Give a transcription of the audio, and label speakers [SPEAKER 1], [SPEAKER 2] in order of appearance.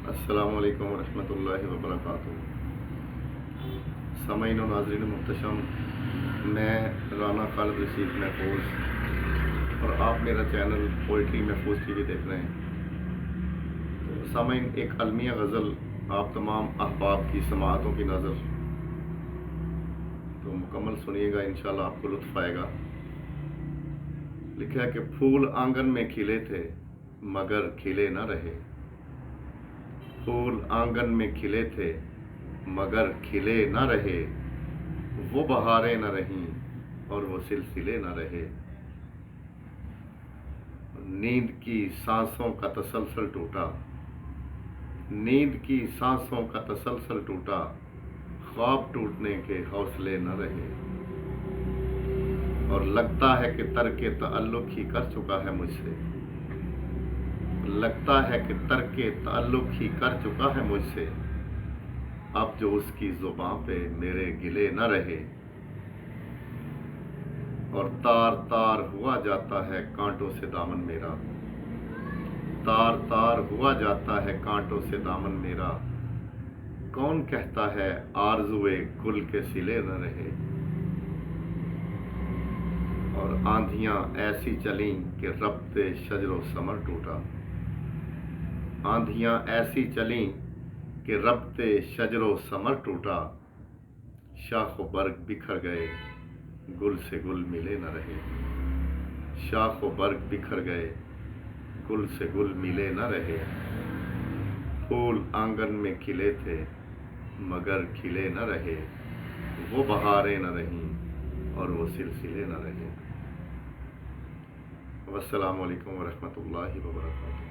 [SPEAKER 1] अस्सलामु अलैकुम वरहमतुल्लाहि वबरकातुहू। सामीन और नाज़रीन मुहतरम, मैं राना खालिद रशीद महफूज और आप मेरा चैनल पोइट्री महफूज टीवी देख रहे हैं। तो सामीन, एक अलमिया गज़ल आप तमाम अहबाब की समाअतों की नज़र, तो मुकम्मल सुनिएगा, इंशाल्लाह आपको लुत्फ़ आएगा। लिखा है कि फूल आंगन में खिले थे मगर खिले न रहे। फूल आंगन में खिले थे मगर खिले न रहे। वो बहारें न रहीं और वो सिलसिले न रहे। नींद की सांसों का तसलसल टूटा, नींद की सांसों का तसलसल टूटा। ख्वाब टूटने के हौसले न रहे। और लगता है कि तर्के तअल्लुक़ ही कर चुका है मुझसे। लगता है कि तर्के तअल्लुक़ ही कर चुका है मुझसे। अब जो उसकी ज़ुबां पे मेरे गिले न रहे। और तार तार हुआ जाता है कांटों से दामन मेरा। तार तार हुआ जाता है कांटों से दामन मेरा। कौन कहता है आरज़ुए गुल के सिले न रहे। और आंधियां ऐसी चलीं कि रब्ते शजरो समर टूटा। आंधियां ऐसी चलीं कि रब्ते शजरो समर टूटा। शाख व बर्ग बिखर गए गुल से गुल मिले न रहे। शाख व बर्ग बिखर गए गुल से गुल मिले न रहे। फूल आंगन में खिले थे मगर खिले न रहे। वो बहारें न रहीं और वो सिलसिले न रहे। वस्सलामु अलैकुम वरहमतुल्लाहि वबरकातुहू।